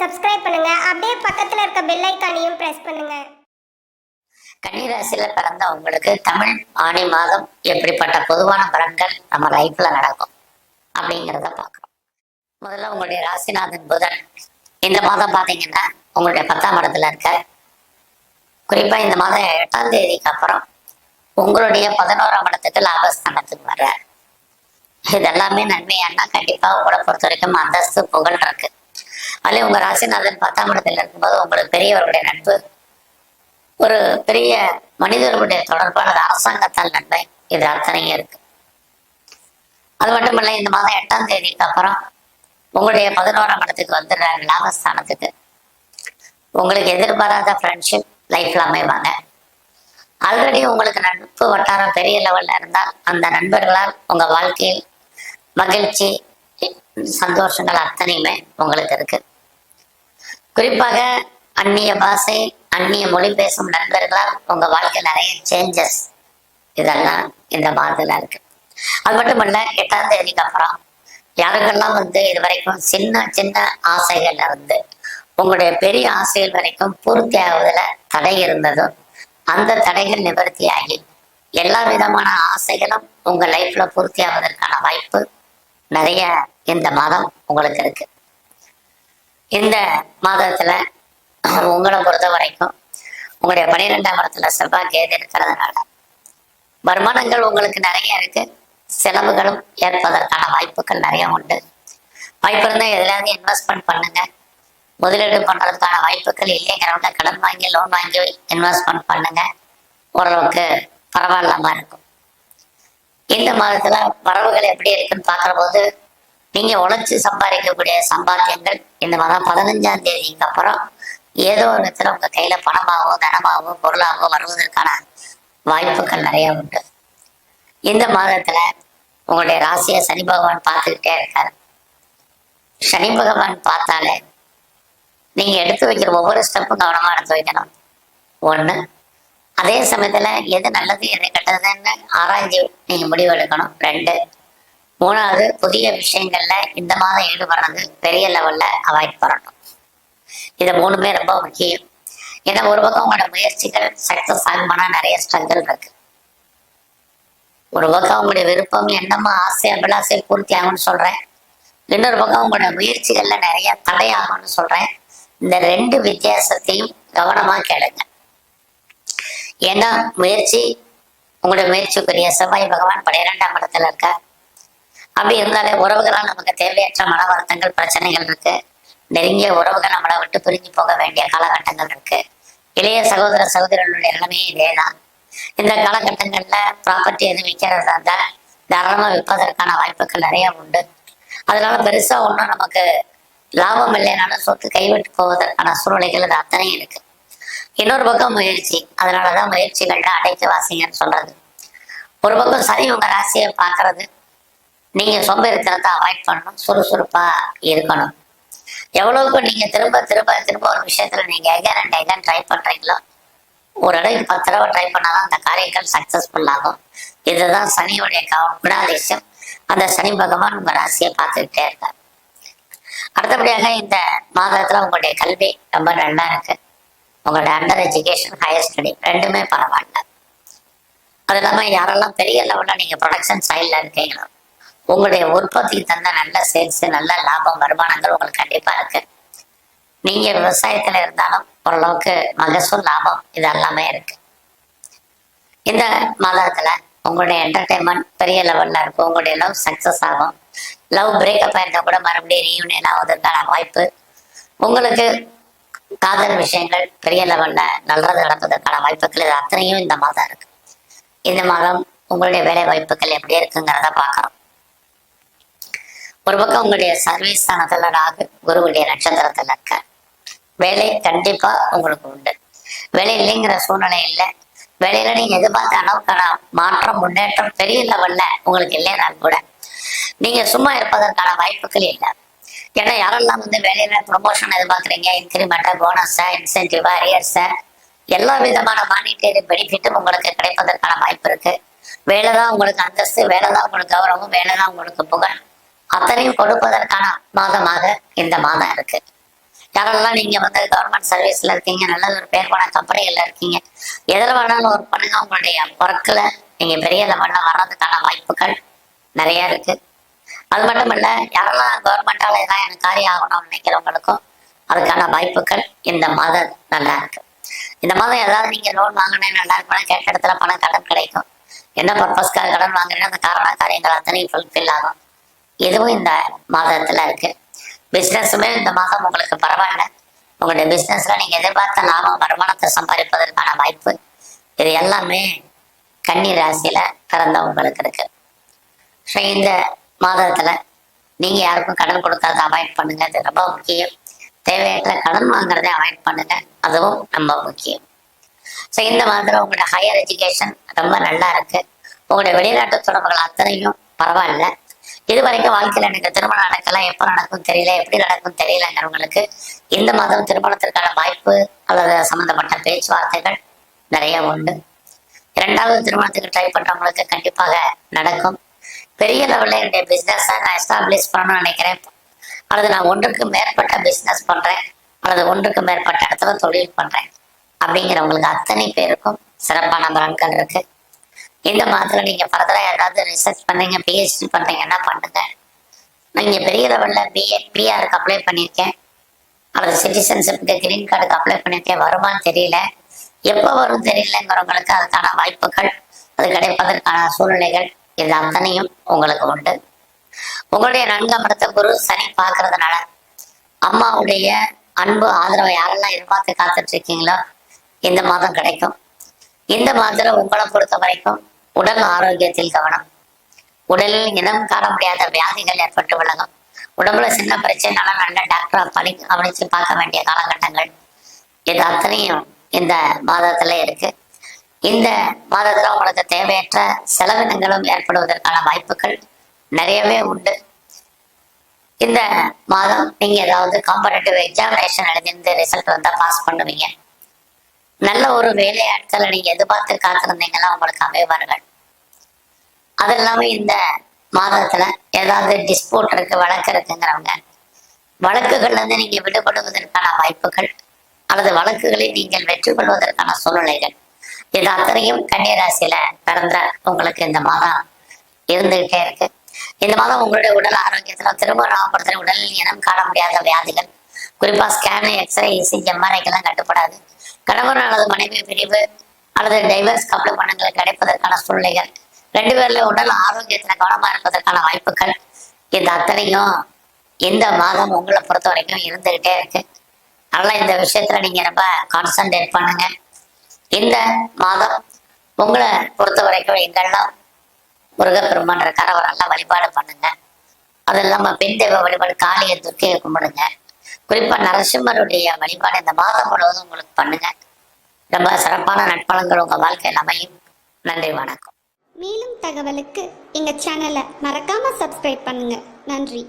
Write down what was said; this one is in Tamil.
சப்ஸ்கிரைப் பண்ணுங்க. அப்படியே பக்கத்துல இருக்க பெல் ஐகானையும் பிரஸ் பண்ணுங்க. கன்னிராசியில பிறந்த உங்களுக்கு தமிழ் ஆணி மாதம் எப்படிப்பட்ட பொதுவான பலன்கள் நம்ம லைஃப்ல நடக்கும் அப்படிங்கிறத பார்க்கணும். முதல்ல உங்களுடைய ராசிநாதன் புதன் இந்த மாதம் பார்த்தீங்கன்னா உங்களுடைய 10ஆம் இடத்துல இருக்க. குறிப்பா இந்த மாதம் 8ஆம் தேதிக்கு அப்புறம் உங்களுடைய 11ஆம் இடத்துக்கு லாபஸ்தானத்துக்கு வர்ற. இதெல்லாமே நன்மையானா கண்டிப்பா உங்களை பொறுத்த வரைக்கும் அந்தஸ்து புகழ் இருக்கு. அதுல உங்க ராசிநாதன் 10ஆம் இடத்துல இருக்கும்போது உங்களுக்கு பெரியவர்களுடைய நட்பு, ஒரு பெரிய மனிதர்களுடைய தொடர்பு அல்லது அரசாங்கத்தால் நன்மை, இது அத்தனையும் இருக்கு. அது மட்டும் இல்லை, இந்த மாதம் 8ஆம் தேதிக்கு அப்புறம் உங்களுடைய 11ஆம் இடத்துக்கு வந்துடுறாங்க லாபஸ்தானத்துக்கு. உங்களுக்கு எதிர்பாராத ஃப்ரெண்ட்ஷிப் லைஃப்ல அமைவாங்க. ஆல்ரெடி உங்களுக்கு நட்பு வட்டாரம் பெரிய லெவல்ல இருந்தால் அந்த நண்பர்களால் உங்க வாழ்க்கையில் மகிழ்ச்சி சந்தோஷங்கள் அத்தனையுமே உங்களுக்கு இருக்கு. குறிப்பாக அந்நிய பாஷை அந்நிய மொழி பேசும் நண்பர்களால் உங்க வாழ்க்கையில் நிறைய சேஞ்சஸ் இதெல்லாம் இந்த மாதத்துல இருக்கு. அது மட்டும் இல்ல, 8ஆம் தேதிக்கு அப்புறம் யாருக்கெல்லாம் இது வரைக்கும் சின்ன சின்ன ஆசைகள் இருந்து உங்களுடைய பெரிய ஆசைகள் வரைக்கும் பூர்த்தி ஆகுவதில் தடை இருந்ததும் அந்த தடைகள் நிவர்த்தியாகி எல்லா விதமான ஆசைகளும் உங்க லைஃப்ல பூர்த்தி ஆவதற்கான வாய்ப்பு நிறைய இந்த மாதம் உங்களுக்கு இருக்கு. இந்த மாதத்துல உங்களை பொறுத்த வரைக்கும் உங்களுடைய 12ஆம் இடத்துல செவ்வாய் கேது இருக்கிறதுனால வருமானங்கள் உங்களுக்கு நிறைய இருக்கு, செலவுகளும் ஏற்பதற்கான வாய்ப்புகள் நிறைய உண்டு. வாய்ப்பு இருந்தால் எதுலையாவது இன்வெஸ்ட்மெண்ட் பண்ணுங்க. முதலீடு பண்றதுக்கான வாய்ப்புகள் இல்லைங்கிறவங்க கடன் வாங்கி லோன் வாங்கி இன்வெஸ்ட்மெண்ட் பண்ணுங்க, ஓரளவுக்கு பரவாயில்லாம இருக்கும். இந்த மாதத்துல வரவுகள் எப்படி இருக்குன்னு பார்க்குற போது நீங்க உழைச்சி சம்பாதிக்கக்கூடிய சம்பாத்தியங்கள் இந்த மாதம் 15ஆம் தேதிக்கு அப்புறம் ஏதோ ஒரு விதத்துல உங்க கையில பணமாகவோ தனமாகவோ பொருளாகவோ வருவதற்கான வாய்ப்புகள் நிறைய உண்டு. இந்த மாதத்துல உங்களுடைய ராசியை சனி பகவான் பார்த்துக்கிட்டே இருக்காரு. சனி பகவான் பார்த்தாலே நீங்க எடுத்து வைக்கிற ஒவ்வொரு ஸ்டெப்பும் கவனமா எடுத்து வைக்கணும். ஒண்ணு, அதே சமயத்துல எது நல்லது எது கெட்டதுன்னு ஆராய்ச்சி நீங்க முடிவு எடுக்கணும். 2, 3வது, புதிய விஷயங்கள்ல இந்த மாதம் ஈடுபடுறது பெரிய லெவல்ல அவாய்ட் பண்ணணும். இது 3மே ரொம்ப முக்கியம். ஏன்னா ஒரு பக்கம் உங்களோட முயற்சிகள் சக்சஸ் ஆகுமானா நிறைய ஸ்ட்ரகிள் இருக்கு. ஒரு பக்கம் உங்களுடைய விருப்பம் எண்ணமா ஆசை அபிலாசை பூர்த்தி ஆகும்னு சொல்றேன், இன்னொரு பக்கம் உங்களோட முயற்சிகள்ல நிறைய தடை ஆகும்னு சொல்றேன். இந்த 2 வித்தியாசத்தையும் கவனமா கேளுங்க. ஏன்னா உங்களுடைய முயற்சிக்குரிய செவ்வாய் பகவான் 12ஆம் இடத்துல இருக்க. அப்படி இருந்தாலே உறவுகளால் நமக்கு தேவையற்ற மன வருத்தங்கள் பிரச்சனைகள் இருக்கு. நெருங்கிய உறவுகள் நம்மளை விட்டு பிரிஞ்சு போக வேண்டிய காலகட்டங்கள் இருக்கு. இளைய சகோதர சகோதரர்களுடைய நிலைமையே இதேதான். இந்த காலகட்டங்கள்ல ப்ராப்பர்ட்டி எதுவும் விற்கிறதா இருந்தால் தாராளமா விற்பதற்கான வாய்ப்புகள் நிறைய உண்டு. அதனால பெருசா ஒன்றும் நமக்கு லாபம் இல்லைனாலும் சொத்து கைவிட்டு போவதற்கான சூழ்நிலைகள் அது அத்தனையும் இருக்கு. இன்னொரு பக்கம் முயற்சி, அதனாலதான் முயற்சிகள்ல அடைத்து வாசிங்கன்னு சொல்றது. ஒரு பக்கம் சரி உங்க ராசியை பார்க்கறது, நீங்க சோம்பேறித்தனத்தை அவாய்ட் பண்ணணும், சுறுசுறுப்பா இருக்கணும். எவ்வளவுக்கு நீங்க திரும்ப திரும்ப திரும்ப ஒரு விஷயத்துல நீங்க எகன் ட்ரை பண்றீங்களோ, ஒரு இடம் 10 தடவை ட்ரை பண்ணாதான் அந்த காரியங்கள் சக்சஸ்ஃபுல் ஆகும். இதுதான் சனியுடைய குணாதிசயம். அந்த சனி பகவான் உங்க ராசியை பார்த்துக்கிட்டே இருக்கார். அடுத்தபடியாக இந்த மாதத்துல உங்களுடைய கல்வி ரொம்ப நல்லா இருக்கு. உங்களுடைய அண்டர் எஜுகேஷன் ஹையர் ஸ்டடி 2மே பரவாயில்ல. அது இல்லாம யாரெல்லாம் பெரிய லெவல்ல நீங்க ப்ரொடக்ஷன் சைட்ல இருக்கீங்களோ உங்களுடைய உற்பத்திக்கு தந்த நல்ல சேல்ஸ் நல்ல லாபம் வருமானங்கள் உங்களுக்கு கண்டிப்பா இருக்கு. நீங்க விவசாயத்துல இருந்தாலும் ஓரளவுக்கு மகசூல் லாபம் இது எல்லாமே இருக்கு. இந்த மாதத்துல உங்களுடைய என்டர்டைன்மெண்ட் பெரிய லெவல்ல இருக்கும். உங்களுடைய லவ் சக்சஸ் ஆகும். லவ் பிரேக்கப் ஆயிருந்தா கூட மறுபடியும் ரீயூனியன் ஆவதற்கான வாய்ப்பு, உங்களுக்கு காதல் விஷயங்கள் பெரிய லெவல்ல நல்லது நடப்பதற்கான வாய்ப்புகள் இது அத்தனையும் இந்த மாதம் இருக்கு. இந்த மாதம் உங்களுடைய வேலை வாய்ப்புகள் எப்படி இருக்குங்கிறத பார்க்கணும். ஒரு பக்கம் உங்களுடைய சர்வீஸ் ஸ்தானத்துல ராகு குருவுடைய நட்சத்திரத்துல இருக்க. வேலை கண்டிப்பா உங்களுக்கு உண்டு. வேலை இல்லைங்கிற சூழ்நிலை இல்லை. வேலையில நீங்க எதிர்பார்த்த அளவுக்கான மாற்றம் முன்னேற்றம் பெரிய லெவல்ல உங்களுக்கு இல்லைனாலும் கூட நீங்க சும்மா இருப்பதற்கான வாய்ப்புகள் இல்லை. ஏன்னா யாரெல்லாம் வேலையில ப்ரொமோஷன் எதிர்பார்க்குறீங்க, இன்கிரிமெண்ட், போனஸ், இன்சென்டிவ், அரியர்ஸ், எல்லா விதமான மானிட்டரி பெனிஃபிட்டும் உங்களுக்கு கிடைப்பதற்கான வாய்ப்பு இருக்கு. வேலைதான் உங்களுக்கு அந்தஸ்து, வேலைதான் உங்களுக்கு கௌரவம், வேலைதான் உங்களுக்கு புகழ், அத்தனையும் கொடுப்பதற்கான மாதமாக இந்த மாதம் இருக்கு. யாரெல்லாம் நீங்க வந்து கவர்மெண்ட் சர்வீஸ்ல இருக்கீங்க, நல்ல ஒரு பேர் போன கம்பெனிகள்ல இருக்கீங்க, எதில் வேணாலும் ஒர்க் பண்ணுங்க. உங்களுடைய ஒர்க்ல நீங்க பெரிய லெவல்ல வர்றதுக்கான வாய்ப்புகள் நிறைய இருக்கு. அது மட்டும் இல்ல, யாரெல்லாம் கவர்மெண்டால ஏதாவது எனக்கு காரியம் ஆகணும்னு நினைக்கிறவங்களுக்கும் அதுக்கான வாய்ப்புகள் இந்த மாதம் நல்லா இருக்கு. இந்த மாதம் ஏதாவது நீங்க லோன் வாங்கினேன் நல்லா இருக்கணும், கேட்ட இடத்துல பணம் கடன் கிடைக்கும். என்ன பர்பஸ்க்காக கடன் வாங்குறீங்கன்னா அந்த காரண காரியங்கள் அத்தனையும் ஃபுல்ஃபில் ஆகும். இதுவும் இந்த மாதத்துல இருக்கு. பிசினஸுமே இந்த மாதம் உங்களுக்கு பரவாயில்ல. உங்களுடைய பிசினஸ்ல நீங்க எதிர்பார்த்த லாபம் வருமானத்தை சம்பாதிப்பதற்கான வாய்ப்பு இது எல்லாமே கன்னி ராசியில பிறந்தவங்களுக்கு இருக்கு. ஸோ இந்த மாதத்துல நீங்க யாருக்கும் கடன் கொடுக்கறத அவாய்ட் பண்ணுங்க, அது ரொம்ப முக்கியம். தேவையற்ற கடன் வாங்குறதை அவாய்ட் பண்ணுங்க, அதுவும் ரொம்ப முக்கியம். ஸோ இந்த மாதத்துல உங்களுடைய ஹையர் எஜுகேஷன் ரொம்ப நல்லா இருக்கு. உங்களுடைய வெளிநாட்டு தொடர்புகள் அத்தனையும் பரவாயில்ல. இது வரைக்கும் வாழ்க்கையில எனக்கு திருமணம் நடக்கல, எப்போ நடக்கும் தெரியல, எப்படி நடக்கும் தெரியலங்கிறவங்களுக்கு இந்த மாதம் திருமணத்திற்கான வாய்ப்பு அல்லது சம்பந்தப்பட்ட பேச்சுவார்த்தைகள் நிறைய உண்டு. இரண்டாவது திருமணத்துக்கு ட்ரை பண்றவங்களுக்கு கண்டிப்பாக நடக்கும். பெரிய லெவலில் என்னுடைய பிஸ்னஸை நான் எஸ்டாப்ளிஷ் பண்ணணும்னு நினைக்கிறேன், அல்லது நான் ஒன்றுக்கு மேற்பட்ட பிஸ்னஸ் பண்றேன், அல்லது ஒன்றுக்கு மேற்பட்ட இடத்துல தொழில் பண்றேன் அப்படிங்கிறவங்களுக்கு அத்தனை பேருக்கும் சிறப்பான பலன்கள் இருக்கு. இந்த மாதத்துல நீங்க ஃபர்தரா ஏதாவது ரிசர்ச் பண்றீங்க, பிஹெச்டி பண்றீங்கன்னா பண்ணுங்க. நீங்க பெரிய லெவல்ல பிஆருக்கு அப்ளை பண்ணியிருக்கேன், அல்லது சிட்டிசன்ஷிப்புக்கு கிரீன் கார்டுக்கு அப்ளை பண்ணியிருக்கேன், வருமானு தெரியல, எப்போ வரும் தெரியலங்கிறவங்களுக்கு அதுக்கான வாய்ப்புகள், அது கிடைப்பதற்கான சூழ்நிலைகள் இது அத்தனையும் உங்களுக்கு உண்டு. உங்களுடைய நன்கமர்த்த குரு சனி பார்க்கறதுனால அம்மாவுடைய அன்பு ஆதரவை யாரெல்லாம் எதிர்பார்த்து காத்துட்டு இருக்கீங்களோ இந்த மாதம் கிடைக்கும். இந்த மாதத்துல உங்களை பொறுத்த வரைக்கும் உடல் ஆரோக்கியத்தில் கவனம். உடலில் இனம் காண முடியாத வியாதிகள் ஏற்பட்டு விலகும். உடம்புல சின்ன பிரச்சனைனால நல்ல டாக்டரை கவனிச்சு பார்க்க வேண்டிய காலகட்டங்கள் இது அத்தனையும் இந்த மாதத்துல இருக்கு. இந்த மாதத்துல உங்களுக்கு தேவையற்ற செலவினங்களும் ஏற்படுவதற்கான வாய்ப்புகள் நிறையவே உண்டு. இந்த மாதம் நீங்க ஏதாவது காம்படேட்டிவ் எக்ஸாமினேஷன் எழுதிருந்து ரிசல்ட் வந்தா பாஸ் பண்ணுவீங்க. நல்ல ஒரு வேலையாட்களை நீங்க எதிர்பார்த்து காத்திருந்தீங்கன்னா உங்களுக்கு அமைவார்கள். அது இல்லாம இந்த மாதத்துல ஏதாவது டிஸ்பியூட் இருக்கு, வழக்கு இருக்குங்கிறவங்க வழக்குகள்ல இருந்து நீங்க விடுபடுவதற்கான வாய்ப்புகள் அல்லது வழக்குகளை நீங்கள் வெற்றி கொள்வதற்கான சூழ்நிலைகள் இது அத்தனையும் கன்னிராசியில பிறந்த உங்களுக்கு இந்த மாதம் இருந்துகிட்டே இருக்கு. இந்த மாதம் உங்களுடைய உடல் ஆரோக்கியத்துல திருமணப்படுத்துற உடலில் இனம் காண முடியாத வியாதிகள், குறிப்பா ஸ்கேனு, எக்ஸ்ரே, இசிஜி, எம்ஆர்ஐக்கெல்லாம் கட்டுப்படாது. கணவன் அல்லது மனைவி பிரிவு அல்லது டைவர்ஸ் கப்ளிங் பணங்கள் கிடைப்பதற்கான சூழ்நிலைகள், ரெண்டு பேர்ல உடல் ஆரோக்கியத்துல கவனமா இருப்பதற்கான வாய்ப்புகள் இது அத்தனையும் இந்த மாதம் உங்களை பொறுத்த வரைக்கும் இருந்துகிட்டே இருக்கு. அதனால இந்த விஷயத்துல நீங்க ரொம்ப கான்சன்ட்ரேட் பண்ணுங்க. இந்த மாதம் உங்களை பொறுத்த வரைக்கும் எங்கெல்லாம் முருகப்பெருமான் இருக்காரு அவரெல்லாம் வழிபாடு பண்ணுங்க. அது இல்லாம பெண் தெய்வ வழிபாடு, காளிய துர்க்கையை கும்பிடுங்க. குறிப்பா நரசிம்மருடைய வழிபாடு இந்த மாதம் முழுவதும் உங்களுக்கு பண்ணுங்க. ரொம்ப சிறப்பான நட்பலன்கள் உங்க வாழ்க்கையில் அமையும். நன்றி, வணக்கம். மேலும் தகவலுக்கு எங்க சேனலை மறக்காம சப்ஸ்கிரைப் பண்ணுங்க. நன்றி.